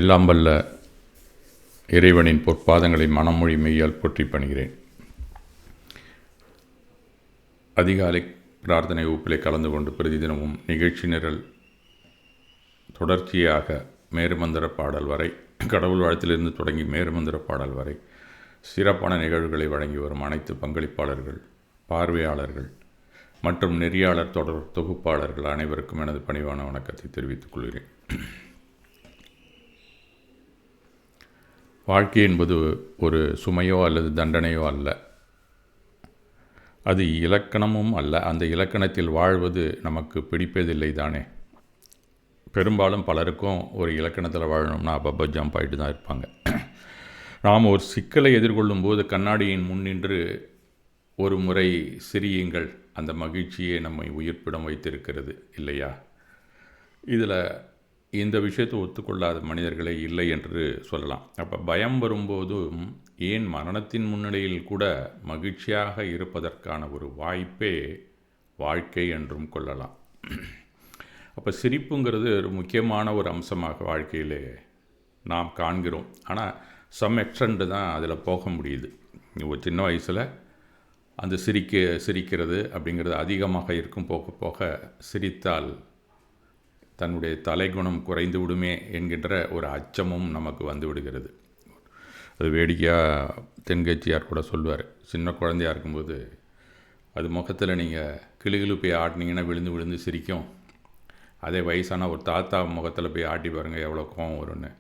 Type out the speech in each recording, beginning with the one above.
எல்லாம் வல்ல இறைவனின் பொற்பாதங்களை மனமொழி மெய்யால் போற்றி பணிகிறேன். அதிகாலை பிரார்த்தனை வகுப்பிலே கலந்து கொண்டு பிரதிதினமும் நிகழ்ச்சி நிரல் தொடர்ச்சியாக மேருமந்திர பாடல் வரை, கடவுள் வாழ்த்திலிருந்து தொடங்கி மேருமந்திர பாடல் வரை சிறப்பான நிகழ்வுகளை வழங்கி வரும் அனைத்து பங்களிப்பாளர்கள், பார்வையாளர்கள் மற்றும் நெறியாளர் தொடர் தொகுப்பாளர்கள் அனைவருக்கும் எனது பணிவான வணக்கத்தை தெரிவித்துக் கொள்கிறேன். வாழ்க்கை என்பது ஒரு சுமையோ அல்லது தண்டனையோ அல்ல, அது இலக்கணமும் அல்ல. அந்த இலக்கணத்தில் வாழ்வது நமக்கு பிடிப்பதில்லை தானே. பெரும்பாலும் பலருக்கும் ஒரு இலக்கணத்தில் வாழணும்னா அப்பப்போ ஜம்ப் ஆகிட்டு தான் இருப்பாங்க. நாம் ஒரு சிக்கலை எதிர்கொள்ளும் போது கண்ணாடியின் முன்னின்று ஒரு முறை சிரியுங்கள், அந்த மகிழ்ச்சியே நம்மை உயிர்ப்பிடம் வைத்திருக்கிறது இல்லையா? இதில் இந்த விஷயத்தை ஒத்துக்கொள்ளாத மனிதர்களே இல்லை என்று சொல்லலாம். அப்போ பயம் வரும்போதும் ஏன் மரணத்தின் முன்னிலையில் கூட மகிழ்ச்சியாக இருப்பதற்கான ஒரு வாய்ப்பே வாழ்க்கை என்றும் கொள்ளலாம். அப்போ சிரிப்புங்கிறது ஒரு முக்கியமான ஒரு அம்சமாக வாழ்க்கையிலே நாம் காண்கிறோம். ஆனால் சம் எக்ஸ்டெண்ட் தான் அதில் போக முடியுது. ஒரு சின்ன வயசில் அந்த சிரிக்கிறது அப்படிங்கிறது அதிகமாக இருக்கும். போக போக சிரித்தால் தன்னுடைய தலைகுணம் குறைந்து விடுமே என்கின்ற ஒரு அச்சமும் நமக்கு வந்து விடுகிறது. அது வேடிக்கையாக தென்கட்சியார் கூட சொல்லுவார், சின்ன குழந்தையாக இருக்கும்போது அது முகத்தில் நீங்கள் கிளுகிழு போய் ஆட்டினீங்கன்னா விழுந்து விழுந்து சிரிக்கும். அதே வயசான ஒரு தாத்தா முகத்தில் போய் ஆட்டி பாருங்கள் எவ்வளோ கோவம் வரும்னு.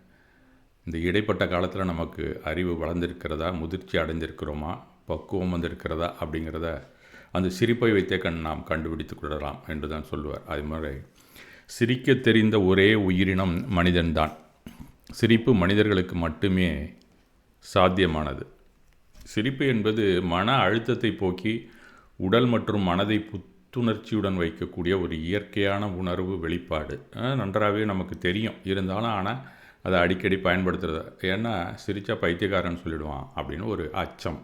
இந்த இடைப்பட்ட காலத்தில் நமக்கு அறிவு வளர்ந்திருக்கிறதா, முதிர்ச்சி அடைந்திருக்கிறோமா, பக்குவம் வந்திருக்கிறதா அப்படிங்கிறத அந்த சிரிப்பை வைத்தே நாம் கண்டுபிடித்து கொள்ளலாம் என்று தான் சொல்லுவார். அது மாதிரி சிரிக்க தெரிந்த ஒரே உயிரினம் மனிதன்தான். சிரிப்பு மனிதர்களுக்கு மட்டுமே சாத்தியமானது. சிரிப்பு என்பது மன அழுத்தத்தை போக்கி உடல் மற்றும் மனதை புத்துணர்ச்சியுடன் வைக்கக்கூடிய ஒரு இயற்கையான உணர்வு வெளிப்பாடு. நன்றாகவே நமக்கு தெரியும். இருந்தாலும் ஆனால் அதை அடிக்கடி பயன்படுத்துறது. ஏன்னா சிரித்தா பைத்தியக்காரன் சொல்லிடுவான் அப்படின்னு ஒரு அச்சம்.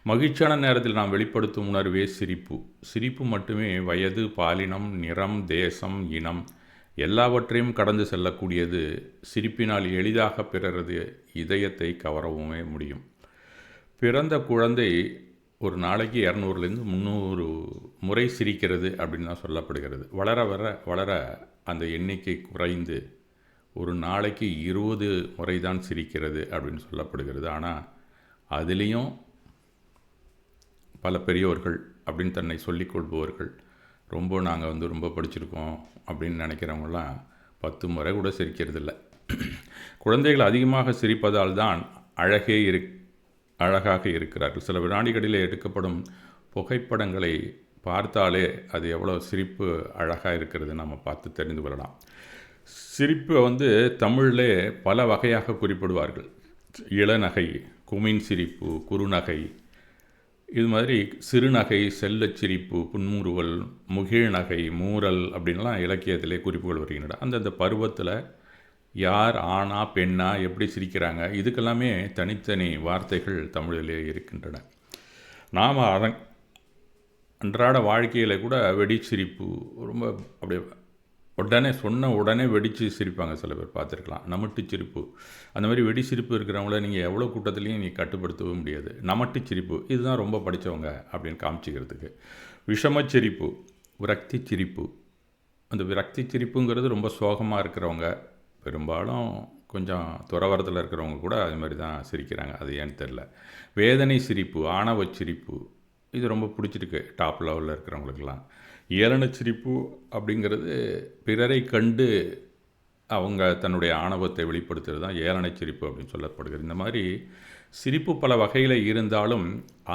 மகிழ்ச்சியான நேரத்தில் நாம் வெளிப்படுத்தும் உணர்வே சிரிப்பு. சிரிப்பு மட்டுமே வயது, பாலினம், நிறம், தேசம், இனம் எல்லாவற்றையும் கடந்து செல்லக்கூடியது. சிரிப்பினால் எளிதாக பிறரது இதயத்தை கவரவுமே முடியும். பிறந்த குழந்தை ஒரு நாளைக்கு 200 300 முறை சிரிக்கிறது அப்படின்னு தான் சொல்லப்படுகிறது. வளர வளர அந்த எண்ணிக்கை குறைந்து ஒரு நாளைக்கு 20 முறை தான் சிரிக்கிறது அப்படின்னு சொல்லப்படுகிறது. ஆனால் அதுலேயும் பல பெரியவர்கள் அப்படின்னு தன்னை சொல்லிக்கொள்பவர்கள், நாங்கள் ரொம்ப படிச்சிருக்கோம் அப்படின்னு நினைக்கிறவங்களாம் 10 முறை கூட சிரிக்கிறதில்ல. குழந்தைகள் அதிகமாக சிரிப்பதால் தான் அழகாக இருக்கிறார்கள். சில வினாடிகளில் எடுக்கப்படும் புகைப்படங்களை பார்த்தாலே அது எவ்வளோ சிரிப்பு அழகாக இருக்கிறது நம்ம பார்த்து தெரிந்து கொள்ளலாம். சிரிப்பை தமிழிலே பல வகையாக குறிப்பிடுவார்கள். இளநகை, குமின் சிரிப்பு, குறுநகை, இது மாதிரி சிறுநகை, செல்லச்சிரிப்பு, புன்முறுவல், முகிழ்நகை, மூரல் அப்படின்லாம் இலக்கியத்திலே குறிப்புகள் வருகின்றன. அந்தந்த பருவத்தில் யார் ஆணா பெண்ணா எப்படி சிரிக்கிறாங்க, இதுக்கெல்லாமே தனித்தனி வார்த்தைகள் தமிழிலே இருக்கின்றன. நாம் அன்றாட வாழ்க்கையில் கூட வெடிச்சிரிப்பு ரொம்ப அப்படியே உடனே வெடித்து சிரிப்பாங்க. சில பேர் பார்த்துருக்கலாம். நமட்டு சிரிப்பு, அந்த மாதிரி வெடி சிரிப்பு இருக்கிறவங்கள நீங்கள் எவ்வளோ கூட்டத்துலேயும் கட்டுப்படுத்தவும் முடியாது. நமட்டு சிரிப்பு இதுதான் ரொம்ப படித்தவங்க அப்படின்னு காமிச்சிக்கிறதுக்கு. விஷமச்சிரிப்பு, விரக்தி சிரிப்பு. அந்த விரக்தி சிரிப்புங்கிறது ரொம்ப சோகமாக இருக்கிறவங்க, பெரும்பாலும் கொஞ்சம் துறவரத்தில் இருக்கிறவங்க கூட அது மாதிரி தான் சிரிக்கிறாங்க. அது ஏன்னு தெரில. வேதனை சிரிப்பு, ஆணவ சிரிப்பு, இது ரொம்ப பிடிச்சிருக்கு டாப் லெவலில் இருக்கிறவங்களுக்கெல்லாம். ஏளனச்சிரிப்பு அப்படிங்கிறது பிறரை கண்டு அவங்க தன்னுடைய ஆணவத்தை வெளிப்படுத்துகிறது தான் ஏளனச்சிரிப்பு அப்படின்னு சொல்லப்படுகிறது. இந்த மாதிரி சிரிப்பு பல வகையில் இருந்தாலும்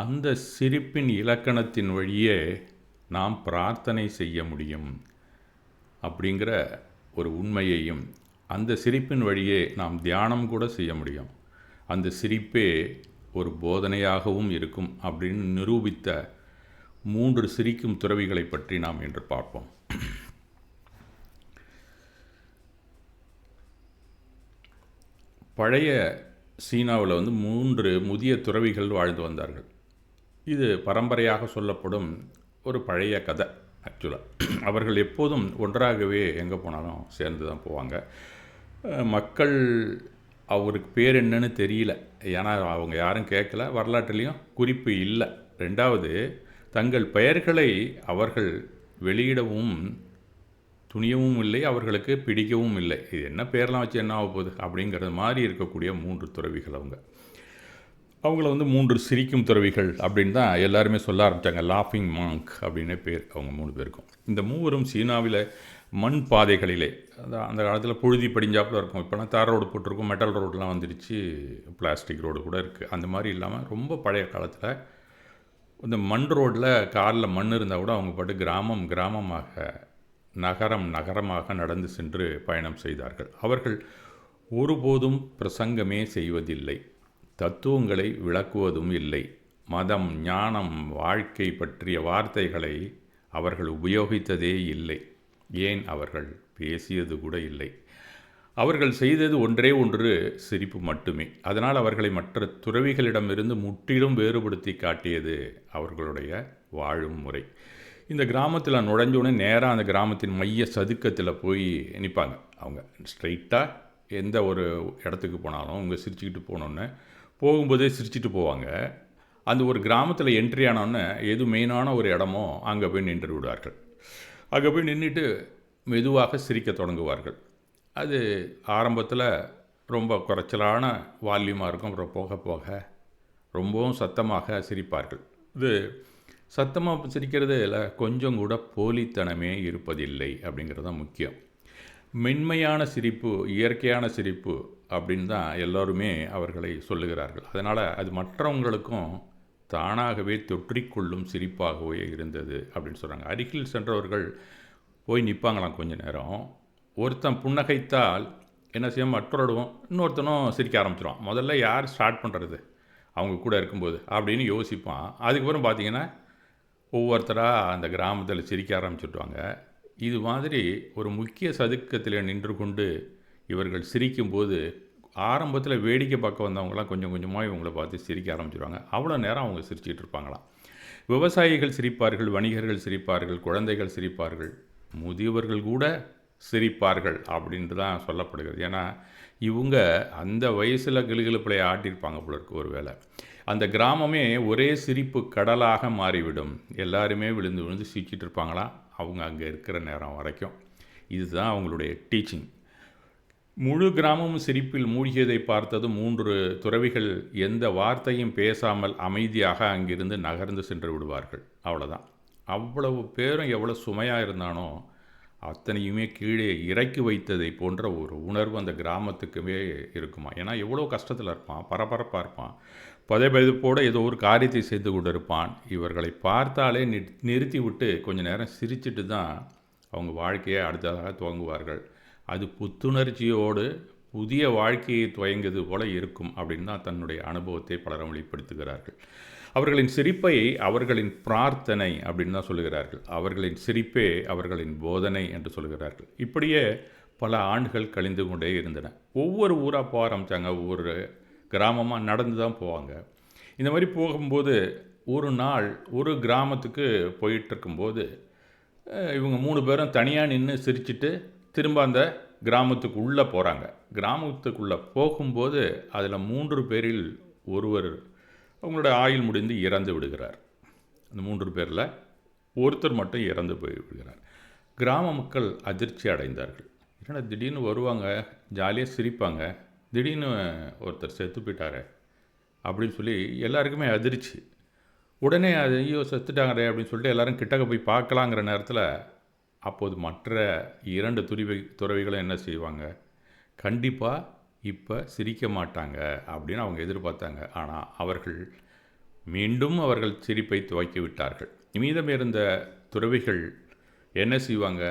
அந்த சிரிப்பின் இலக்கணத்தின் வழியே நாம் பிரார்த்தனை செய்ய முடியும் அப்படிங்கிற ஒரு உண்மையையும், அந்த சிரிப்பின் வழியே நாம் தியானம் கூட செய்ய முடியும், அந்த சிரிப்பே ஒரு போதனையாகவும் இருக்கும் அப்படின்னு நிரூபித்த 3 சிரிக்கும் துறவிகளை பற்றி நாம் இன்று பார்ப்போம். பழைய சீனாவில் 3 முதிய துறவிகள் வாழ்ந்து வந்தார்கள். இது பரம்பரையாக சொல்லப்படும் ஒரு பழைய கதை. ஆக்சுவலாக அவர்கள் எப்போதும் ஒன்றாகவே எங்கே போனாலும் சேர்ந்து தான் போவாங்க. மக்கள் அவருக்கு பேர் என்னன்னு தெரியல. ஏன்னா அவங்க யாரும் கேட்கல, வரலாற்றுலேயும் குறிப்பு இல்லை. 2வது, தங்கள் பெயர்களை அவர்கள் வெளியிடவும் துணியவும் இல்லை, அவர்களுக்கு பிடிக்கவும் இல்லை. இது என்ன பேரெலாம் வச்சு என்ன ஆக போகுது அப்படிங்கிறது மாதிரி இருக்கக்கூடிய 3 துறவிகள் அவங்க. அவங்கள 3 சிரிக்கும் துறவிகள் அப்படின்னு தான் எல்லாருமே சொல்ல ஆரம்பித்தாங்க. லாஃபிங் மாங்க் அப்படின்னே பேர் அவங்க 3 பேருக்கும். இந்த மூவரும் சீனாவில் மண் பாதைகளிலே, அந்த காலத்தில் புழுதி படிஞ்சாப்பில் இருக்கும். இப்போலாம் தார் ரோடு போட்டிருக்கும், மெட்டல் ரோடெலாம் வந்துடுச்சு, பிளாஸ்டிக் ரோடு கூட இருக்குது. அந்த மாதிரி இல்லாமல் ரொம்ப பழைய காலத்தில் இந்த மண் ரோட்டில் காரில் மண் இருந்தால் கூட அவங்க பாட்டு கிராமம் கிராமமாக, நகரம் நகரமாக நடந்து சென்று பயணம் செய்தார்கள். அவர்கள் ஒருபோதும் பிரசங்கமே செய்வதில்லை, தத்துவங்களை விளக்குவதும் இல்லை. மதம், ஞானம், வாழ்க்கை பற்றிய வார்த்தைகளை அவர்கள் உபயோகித்ததே இல்லை. ஏன், அவர்கள் பேசியது கூட இல்லை. அவர்கள் செய்தது ஒன்றே ஒன்று, சிரிப்பு மட்டுமே. அதனால் அவர்களை மற்ற துறவிகளிடமிருந்து முற்றிலும் வேறுபடுத்தி காட்டியது அவர்களுடைய வாழும் முறை. இந்த கிராமத்தில் நுழைஞ்சோடனே நேராக அந்த கிராமத்தின் மைய சதுக்கத்தில் போய் நிற்பாங்க. அவங்க ஸ்ட்ரைட்டாக எந்த ஒரு இடத்துக்கு போனாலும் அவங்க சிரிச்சுக்கிட்டு போனோன்னே, போகும்போதே சிரிச்சிட்டு போவாங்க. அந்த ஒரு கிராமத்தில் என்ட்ரி ஆனோன்னே எது மெயினான ஒரு இடமோ அங்கே போய் நின்று விடுவார்கள். அங்கே போய் நின்றுட்டு மெதுவாக சிரிக்க தொடங்குவார்கள். அது ஆரம்பத்தில் ரொம்ப குறைச்சலான வால்யூமாக இருக்கும். அப்புறம் போக போக ரொம்பவும் சத்தமாக சிரிப்பார்கள். இது சத்தமாக சிரிக்கிறதுல கொஞ்சம் கூட போலித்தனமே இருப்பதில்லை அப்படிங்கிறது தான் முக்கியம். மென்மையான சிரிப்பு, இயற்கையான சிரிப்பு அப்படின்னு தான் எல்லோருமே அவர்களை சொல்லுகிறார்கள். அதனால் அது மற்றவங்களுக்கும் தானாகவே தொற்றிக்கொள்ளும் சிரிப்பாகவே இருந்தது அப்படின்னு சொல்கிறாங்க. அருகில் சென்றவர்கள் போய் நிற்பாங்களாம் கொஞ்ச நேரம். ஒருத்தன் புன்னகைத்தால் என்ன செய்யும், மற்றொருவன் இன்னொருத்தனும் சிரிக்க ஆரம்பிச்சிடுவான். முதல்ல யார் ஸ்டார்ட் பண்ணுறது அவங்க கூட இருக்கும்போது அப்படின்னு யோசிப்பான். அதுக்கப்புறம் பார்த்திங்கன்னா ஒவ்வொருத்தராக அந்த கிராமத்தில் சிரிக்க ஆரம்பிச்சுட்டுவாங்க. இது மாதிரி ஒரு முக்கிய சதுக்கத்தில் நின்று கொண்டு இவர்கள் சிரிக்கும்போது ஆரம்பத்தில் வேடிக்கை பார்க்க வந்தவங்களாம் கொஞ்சம் கொஞ்சமாக இவங்கள பார்த்து சிரிக்க ஆரம்பிச்சிடுவாங்க. அவ்வளோ நேரம் அவங்க சிரிச்சிட்டு இருப்பாங்களாம். விவசாயிகள் சிரிப்பார்கள், வணிகர்கள் சிரிப்பார்கள், குழந்தைகள் சிரிப்பார்கள், முதியவர்கள் கூட சிரிப்பார்கள் அப்படின்ட்டு தான் சொல்லப்படுகிறது. ஏன்னா இவங்க அந்த வயசில் கிளுகிளுப்பிலையை ஆட்டியிருப்பாங்க போல இருக்கு. ஒரு வேளை அந்த கிராமமே ஒரே சிரிப்பு கடலாக மாறிவிடும். எல்லாருமே விழுந்து விழுந்து சிரிச்சிட்டு இருப்பாங்களாம் அவங்க அங்கே இருக்கிற நேரம் வரைக்கும். இதுதான் அவங்களுடைய டீச்சிங். முழு கிராமமும் சிரிப்பில் மூழ்கியதை பார்த்தது 3 துறவிகள் எந்த வார்த்தையும் பேசாமல் அமைதியாக அங்கிருந்து நகர்ந்து சென்று விடுவார்கள். அவ்வளோதான். அவ்வளவு பேரும் எவ்வளோ சுமையாக இருந்தானோ அத்தனையுமே கீழே இறக்கி வைத்ததை போன்ற ஒரு உணர்வு அந்த கிராமத்துக்குமே இருக்குமா. ஏன்னா எவ்வளோ கஷ்டத்தில் இருப்பான், பரபரப்பாக இருப்பான், பதைபதைப்போடு ஏதோ ஒரு காரியத்தை செய்து கொண்டு இருப்பான். இவர்களை பார்த்தாலே நிறுத்தி விட்டு கொஞ்சம் நேரம் சிரிச்சிட்டு தான் அவங்க வாழ்க்கையை அடுத்ததாக துவங்குவார்கள். அது புத்துணர்ச்சியோடு புதிய வாழ்க்கையை துவங்கியது போல இருக்கும் அப்படின்னு தான் தன்னுடைய அனுபவத்தை பலரும் வெளிப்படுத்துகிறார்கள். அவர்களின் சிரிப்பை அவர்களின் பிரார்த்தனை அப்படின்னு தான் சொல்லுகிறார்கள். அவர்களின் சிரிப்பே அவர்களின் போதனை என்று சொல்கிறார்கள். இப்படியே பல ஆண்டுகள் கழிந்து கொண்டே இருந்தன. ஒவ்வொரு ஊராக போக ஆரம்பித்தாங்க. ஒவ்வொரு கிராமமாக நடந்து தான் போவாங்க. இந்த மாதிரி போகும்போது ஒரு நாள் ஒரு கிராமத்துக்கு போயிட்டுருக்கும்போது இவங்க 3 பேரும் தனியாக நின்று சிரிச்சிட்டு திரும்ப அந்த கிராமத்துக்கு உள்ளே போகிறாங்க. கிராமத்துக்குள்ளே போகும்போது அதில் 3 பேரில் ஒருவர் அவங்களோட ஆயுள் முடிந்து இறந்து விடுகிறார். அந்த 3 பேரில் ஒருத்தர் மட்டும் இறந்து போய் விடுகிறார். கிராம மக்கள் அதிர்ச்சி அடைந்தார்கள். ஏன்னா திடீர்னு வருவாங்க, ஜாலியாக சிரிப்பாங்க, திடீர்னு ஒருத்தர் செத்து போயிட்டாரு அப்படின்னு சொல்லி எல்லாருக்குமே அதிர்ச்சி. உடனே ஐயோ செத்துட்டாங்களே அப்படின்னு சொல்லிட்டு எல்லோரும் கிட்டக்க போய் பார்க்கலாங்கிற நேரத்தில் அப்போது மற்ற 2 துறவிகளும் என்ன செய்வாங்க, கண்டிப்பாக இப்போ சிரிக்க மாட்டாங்க அப்படின்னு அவங்க எதிர்பார்த்தாங்க. ஆனால் அவர்கள் மீண்டும் அவர்கள் சிரிப்பை துவக்கி விட்டார்கள். மீதம் இருந்த துறவிகள் என்ன செய்வாங்க,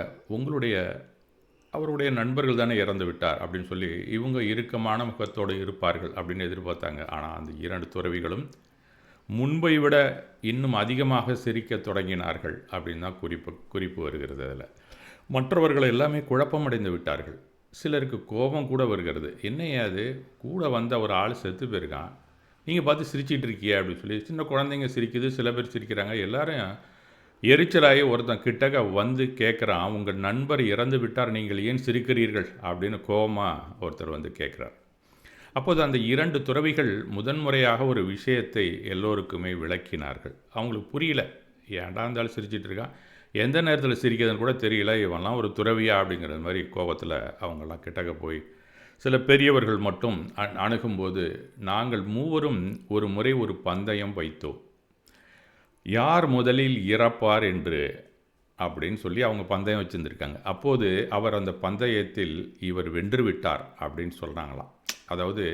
அவருடைய நண்பர்கள் தானே இறந்து விட்டார் அப்படின்னு சொல்லி இவங்க இறுக்கமான முகத்தோடு இருப்பார்கள் அப்படின்னு எதிர்பார்த்தாங்க. ஆனால் அந்த 2 துறவிகளும் முன்பை விட இன்னும் அதிகமாக சிரிக்க தொடங்கினார்கள் அப்படின்னு தான் குறிப்பு வருகிறது. அதில் மற்றவர்கள் எல்லாமே குழப்பமடைந்து விட்டார்கள். சிலருக்கு கோபம் கூட வருகிறது. என்னையா அது, கூட வந்த ஒரு ஆள் செத்து போயிருக்கான், நீங்கள் பார்த்து சிரிச்சிட்டு இருக்கியா அப்படின்னு சொல்லி. சின்ன குழந்தைங்க சிரிக்குது, சில பேர் சிரிக்கிறாங்க. எல்லாரும் எரிச்சலாகி ஒருத்தன் கிட்டக்க வந்து கேட்குறான், உங்கள் நண்பர் இறந்து விட்டார், நீங்கள் ஏன் சிரிக்கிறீர்கள் அப்படின்னு கோபமாக ஒருத்தர் வந்து கேட்குறார். அப்போது அந்த 2 துறவிகள் முதன்முறையாக ஒரு விஷயத்தை எல்லோருக்குமே விளக்கினார்கள். அவங்களுக்கு புரியல, ஏன்டா இருந்தாலும் சிரிச்சிட்டு இருக்கான், எந்த நேரத்தில் சிரிக்கிறதுன்னு கூட தெரியல, இவன்லாம் ஒரு துறவியா அப்படிங்கிற மாதிரி கோபத்தில் அவங்கெல்லாம் கிட்டக்க போய் சில பெரியவர்கள் மட்டும் அணுகும்போது, நாங்கள் மூவரும் ஒரு முறை ஒரு பந்தயம் வைத்தோம், யார் முதலில் இறப்பார் என்று அப்படின்னு சொல்லி அவங்க பந்தயம் வச்சுருந்துருக்காங்க. அப்போது அவர் அந்த பந்தயத்தில் இவர் வென்று விட்டார் அப்படின்னு சொல்கிறாங்களாம். அதாவது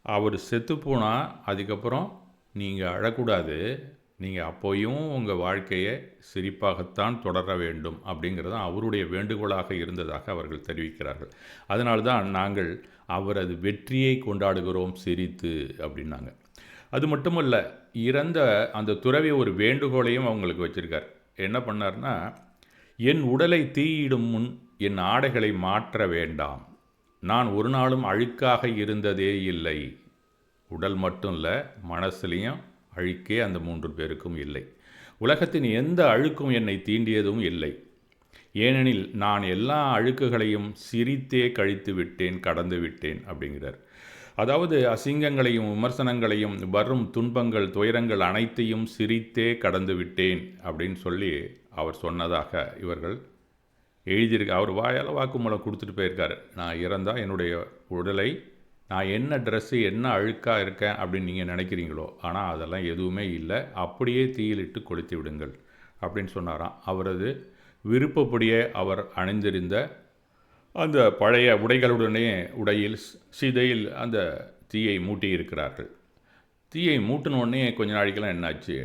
அவர் செத்துப்போனால் அதுக்கப்புறம் நீங்கள் அழக்கூடாது, நீங்கள் அப்போயும் உங்கள் வாழ்க்கையை சிரிப்பாகத்தான் தொடர வேண்டும் அப்படிங்கிறது தான் அவருடைய வேண்டுகோளாக இருந்ததாக அவர்கள் தெரிவிக்கிறார்கள். அதனால்தான் நாங்கள் அவரது வெற்றியை கொண்டாடுகிறோம் சிரித்து அப்படின்னாங்க. அது மட்டுமல்ல, இறந்த அந்த துறவி ஒரு வேண்டுகோளையும் அவங்களுக்கு வச்சுருக்கார். என்ன பண்ணார்னா, என் உடலை தீயிடும் முன் என் ஆடைகளை மாற்ற வேண்டாம், நான் ஒரு நாளும் அழுக்காக இருந்ததே இல்லை, உடல் மட்டும் இல்லை மனசுலேயும் அழுக்கே அந்த 3 பேருக்கும் இல்லை, உலகத்தின் எந்த அழுக்கும் என்னை தீண்டியதும் இல்லை, ஏனெனில் நான் எல்லா அழுக்குகளையும் சிரித்தே கழித்து விட்டேன், கடந்து விட்டேன் அப்படிங்கிறார். அதாவது அசிங்கங்களையும் விமர்சனங்களையும் வரும் துன்பங்கள் துயரங்கள் அனைத்தையும் சிரித்தே கடந்து விட்டேன் அப்படின்னு சொல்லி அவர் சொன்னதாக இவர்கள் எழுதியிருக்க. அவர் வாயால் வாக்குமூலம் கொடுத்துட்டு போயிருக்காரு. நான் இறந்தால் என்னுடைய உடலை நான் என்ன ட்ரெஸ்ஸு என்ன அழுக்காக இருக்கேன் அப்படின்னு நீங்கள் நினைக்கிறீங்களோ, ஆனால் அதெல்லாம் எதுவுமே இல்லை, அப்படியே தீயிலிட்டு கொளுத்தி விடுங்கள் அப்படின்னு சொன்னாராம். அவரது விருப்பப்படியே அவர் அணிந்திருந்த அந்த பழைய உடைகளுடனே உடையில் சிதையில் அந்த தீயை மூட்டி இருக்கிறார்கள். தீயை மூட்டினோடனே கொஞ்ச நாளைக்கெல்லாம் என்னாச்சு,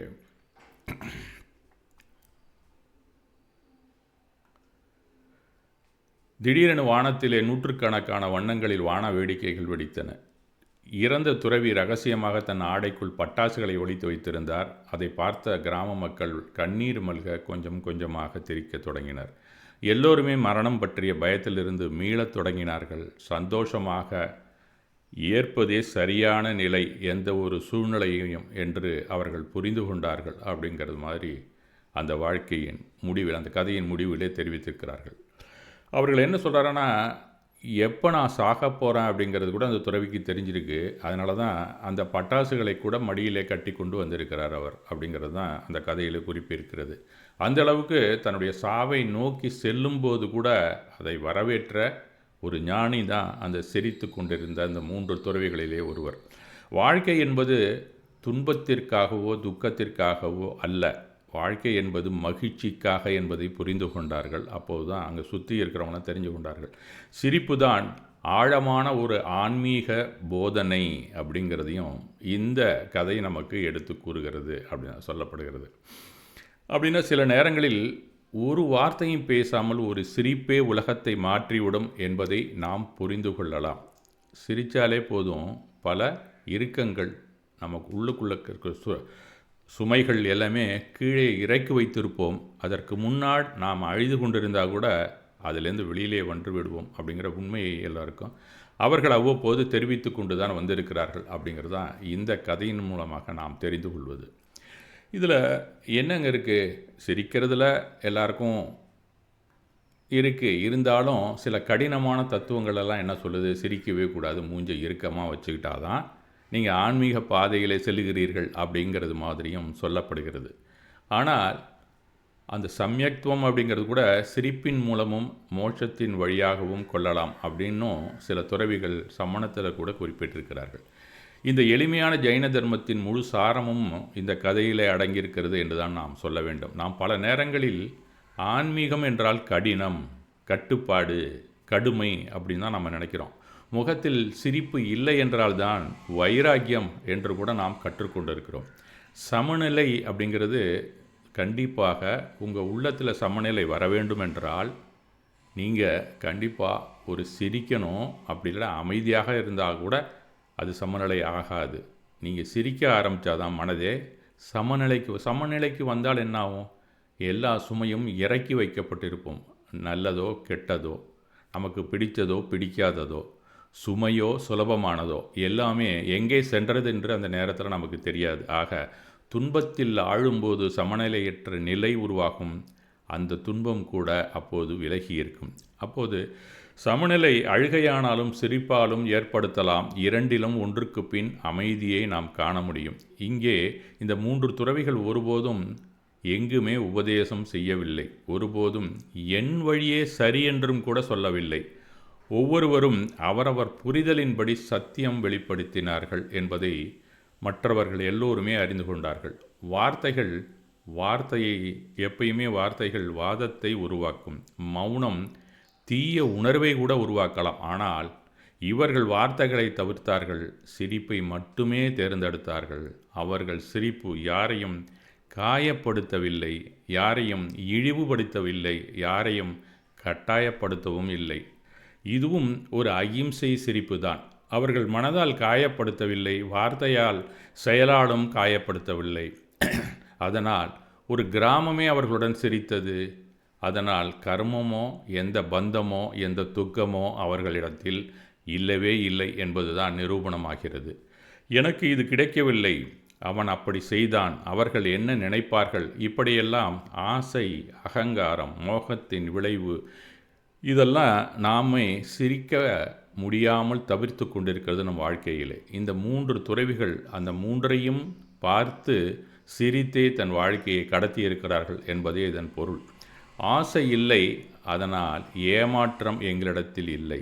திடீரென வானத்திலே நூற்றுக்கணக்கான வண்ணங்களில் வான வேடிக்கைகள் வெடித்தன. இறந்த துறவி ரகசியமாக தன் ஆடைக்குள் பட்டாசுகளை ஒளித்து வைத்திருந்தார். அதை பார்த்த கிராம மக்கள் கண்ணீர் மல்க கொஞ்சம் கொஞ்சமாக திரிக்க தொடங்கினர். எல்லோருமே மரணம் பற்றிய பயத்திலிருந்து மீளத் தொடங்கினார்கள். சந்தோஷமாக ஏற்பதே சரியான நிலை எந்த ஒரு சூழ்நிலையையும் என்று அவர்கள் புரிந்து கொண்டார்கள் அப்படிங்கிறது மாதிரி அந்த வாழ்க்கையின் முடிவில், அந்த கதையின் முடிவிலே தெரிவித்திருக்கிறார்கள். அவர்கள் என்ன சொல்கிறாங்கன்னா, எப்போ நான் சாக போகிறேன் அப்படிங்கிறது கூட அந்த துறவிக்கு தெரிஞ்சிருக்கு, அதனால தான் அந்த பட்டாசுகளை கூட மடியிலே கட்டி கொண்டு வந்திருக்கிறார் அவர் அப்படிங்கிறது தான் அந்த கதையில் குறிப்பிருக்கிறது. அந்த அளவுக்கு தன்னுடைய சாவை நோக்கி செல்லும்போது கூட அதை வரவேற்ற ஒரு ஞானி தான் அந்த சிரித்து கொண்டிருந்த அந்த 3 துறவிகளிலே ஒருவர். வாழ்க்கை என்பது துன்பத்திற்காகவோ துக்கத்திற்காகவோ அல்ல, வாழ்க்கை என்பது மகிழ்ச்சிக்காக என்பதை புரிந்து கொண்டார்கள். அப்போது தான் அங்கே சுற்றி இருக்கிறவங்களாம் தெரிஞ்சு கொண்டார்கள். சிரிப்பு தான் ஆழமான ஒரு ஆன்மீக போதனை அப்படிங்கிறதையும் இந்த கதை நமக்கு எடுத்து கூறுகிறது அப்படின்னு சொல்லப்படுகிறது. அப்படின்னா சில நேரங்களில் ஒரு வார்த்தையும் பேசாமல் ஒரு சிரிப்பே உலகத்தை மாற்றிவிடும் என்பதை நாம் புரிந்து கொள்ளலாம். சிரித்தாலே போதும், பல இறுக்கங்கள் நமக்கு உள்ளுக்குள்ள இருக்கிற சுமைகள் எல்லாமே கீழே இறக்கி வைத்திருப்போம். அதற்கு முன்னாள் நாம் அழுது கொண்டிருந்தால் கூட அதிலேருந்து வெளியிலே வந்து விடுவோம் அப்படிங்கிற உண்மையை எல்லாருக்கும் அவர்கள் அவ்வப்போது தெரிவித்து கொண்டு தான் வந்திருக்கிறார்கள் அப்படிங்கிறது தான் இந்த கதையின் மூலமாக நாம் தெரிந்து கொள்வது. இதில் என்னங்க இருக்குது, சிரிக்கிறதுல எல்லாருக்கும் இருக்குது, இருந்தாலும் சில கடினமான தத்துவங்களெல்லாம் என்ன சொல்லுது, சிரிக்கவே கூடாது, மூஞ்சை இறுக்கமாக வச்சுக்கிட்டாதான் நீங்கள் ஆன்மீக பாதையிலே செல்லுகிறீர்கள் அப்படிங்கிறது மாதிரியும் சொல்லப்படுகிறது. ஆனால் அந்த சம்யக்துவம் அப்படிங்கிறது கூட சிரிப்பின் மூலமும் மோட்சத்தின் வழியாகவும் கொள்ளலாம் அப்படின்னும் சில துறவிகள் சம்மணத்தில் கூட குறிப்பிட்டிருக்கிறார்கள். இந்த எளிமையான ஜைன தர்மத்தின் முழு சாரமும் இந்த கதையிலே அடங்கியிருக்கிறது என்று தான் நாம் சொல்ல வேண்டும். நாம் பல நேரங்களில் ஆன்மீகம் என்றால் கடினம், கட்டுப்பாடு, கடுமை அப்படின்னு தான் நம்ம நினைக்கிறோம். முகத்தில் சிரிப்பு இல்லை என்றால் தான் வைராக்கியம் என்று கூட நாம் கற்றுக்கொண்டிருக்கிறோம். சமநிலை அப்படிங்கிறது கண்டிப்பாக உங்கள் உள்ளத்தில் சமநிலை வர வேண்டும் என்றால் நீங்கள் கண்டிப்பாக ஒரு சிரிக்கணும். அப்படி இல்லை அமைதியாக இருந்தால் கூட அது சமநிலை ஆகாது. நீங்கள் சிரிக்க ஆரம்பித்தா தான் மனதே சமநிலைக்கு வந்தால் என்ன ஆகும், எல்லா சுமையும் இறக்கி வைக்கப்பட்டிருப்போம். நல்லதோ கெட்டதோ, நமக்கு பிடித்ததோ பிடிக்காததோ, சுமையோ சுலபமானதோ எல்லாமே எங்கே சென்றது என்று அந்த நேரத்தில் நமக்கு தெரியாது. ஆக துன்பத்தில் ஆழும்போது சமநிலையற்ற நிலை உருவாகும். அந்த துன்பம் கூட அப்போது விலகி இருக்கும். அப்போது சமநிலை அழுகையானாலும் சிரிப்பாலும் ஏற்படுத்தலாம். இரண்டிலும் ஒன்றுக்கு பின் அமைதியை நாம் காண முடியும். இங்கே இந்த 3 துறவிகள் ஒருபோதும் எங்குமே உபதேசம் செய்யவில்லை. ஒருபோதும் என் வழியே சரி என்றும் கூட சொல்லவில்லை. ஒவ்வொருவரும் அவரவர் புரிதலின்படி சத்தியம் வெளிப்படுத்தினார்கள் என்பதை மற்றவர்கள் எல்லோருமே அறிந்து கொண்டார்கள். வார்த்தைகள் வாதத்தை உருவாக்கும். மௌனம் தீய உணர்வை கூட உருவாக்கலாம். ஆனால் இவர்கள் வார்த்தைகளை தவிர்த்தார்கள். சிரிப்பை மட்டுமே தேர்ந்தெடுத்தார்கள். அவர்கள் சிரிப்பு யாரையும் காயப்படுத்தவில்லை, யாரையும் இழிவுபடுத்தவில்லை, யாரையும் கட்டாயப்படுத்தவும் இல்லை. இதுவும் ஒரு அகிம்சை சிரிப்பு தான். அவர்கள் மனதால் காயப்படுத்தவில்லை, வார்த்தையால் செயலாலும் காயப்படுத்தவில்லை. அதனால் ஒரு கிராமமே அவர்களுடன் சிரித்தது. அதனால் கர்மமோ எந்த பந்தமோ எந்த துக்கமோ அவர்களிடத்தில் இல்லவே இல்லை என்பதுதான் நிரூபணமாகிறது. எனக்கு இது கிடைக்கவில்லை, அவன் அப்படி செய்தான், அவர்கள் என்ன நினைப்பார்கள், இப்படியெல்லாம் ஆசை, அகங்காரம், மோகத்தின் விளைவு இதெல்லாம் நாமே சிரிக்க முடியாமல் தவிர்த்து கொண்டிருக்கிறது நம் வாழ்க்கையிலே. இந்த 3 துறவிகள் அந்த 3ஐயும் பார்த்து சிரித்தே தன் வாழ்க்கையை கடத்தியிருக்கிறார்கள் என்பதே இதன் பொருள். ஆசை இல்லை, அதனால் ஏமாற்றம் எங்களிடத்தில் இல்லை.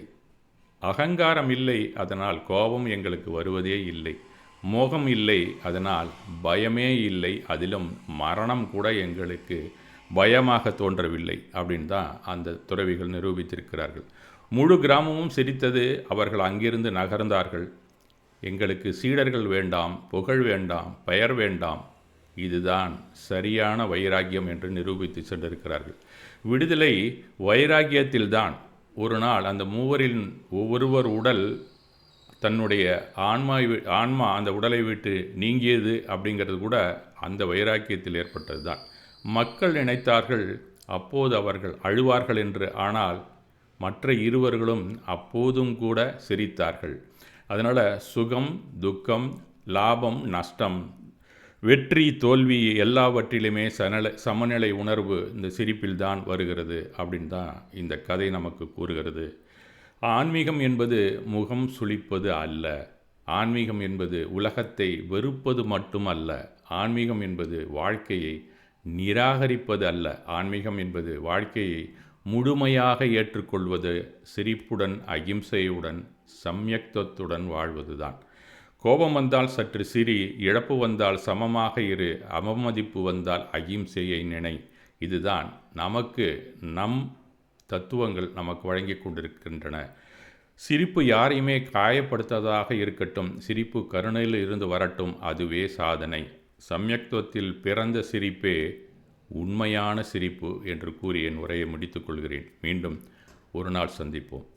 அகங்காரம் இல்லை, அதனால் கோபம் எங்களுக்கு வருவதே இல்லை. மோகம் இல்லை, அதனால் பயமே இல்லை. அதிலும் மரணம் கூட எங்களுக்கு பயமாக தோன்றவில்லை அப்படின்னு தான் அந்த துறவிகள் நிரூபித்திருக்கிறார்கள். முழு கிராமமும் சிரித்தது. அவர்கள் அங்கிருந்து நகர்ந்தார்கள். எங்களுக்கு சீடர்கள் வேண்டாம், புகழ் வேண்டாம், பெயர் வேண்டாம், இதுதான் சரியான வைராக்கியம் என்று நிரூபித்து சென்றிருக்கிறார்கள். விடுதலை வைராக்கியத்தில்தான். ஒரு நாள் அந்த மூவரின் ஒவ்வொருவர் உடல் தன்னுடைய ஆன்மா அந்த உடலை விட்டு நீங்கியது அப்படிங்கிறது கூட அந்த வைராக்கியத்தில் ஏற்பட்டது தான். மக்கள் நினைத்தார்கள் அப்போது அவர்கள் அழுவார்கள் என்று. ஆனால் மற்ற இருவர்களும் அப்போதும் கூட சிரித்தார்கள். அதனால் சுகம், துக்கம், லாபம், நஷ்டம், வெற்றி, தோல்வி எல்லாவற்றிலுமே சமநிலை உணர்வு இந்த சிரிப்பில்தான் வருகிறது அப்படின்னு தான் இந்த கதை நமக்கு கூறுகிறது. ஆன்மீகம் என்பது முகம் சுளிப்பது அல்ல. ஆன்மீகம் என்பது உலகத்தை வெறுப்பது மட்டுமல்ல. ஆன்மீகம் என்பது வாழ்க்கையை நிராகரிப்பது அல்ல. ஆன்மீகம் என்பது வாழ்க்கையை முழுமையாக ஏற்றுக்கொள்வது, சிரிப்புடன், அகிம்சையுடன், சம்யக்தத்துடன் வாழ்வதுதான். கோபம் வந்தால் சற்று சிரி, இழப்பு வந்தால் சமமாக இரு, அவமதிப்பு வந்தால் அகிம்சையை நினை. இதுதான் நமக்கு நம் தத்துவங்கள் நமக்கு வழங்கி கொண்டிருக்கின்றன. சிரிப்பு யாரையுமே காயப்படுத்ததாக இருக்கட்டும், சிரிப்பு கருணையில் இருந்து வரட்டும், அதுவே சாதனை. சம்யக்தத்தில் பிறந்த சிரிப்பே உண்மையான சிரிப்பு என்று கூறி என் உரையை முடித்துக்கொள்கிறேன். மீண்டும் ஒரு நாள் சந்திப்போம்.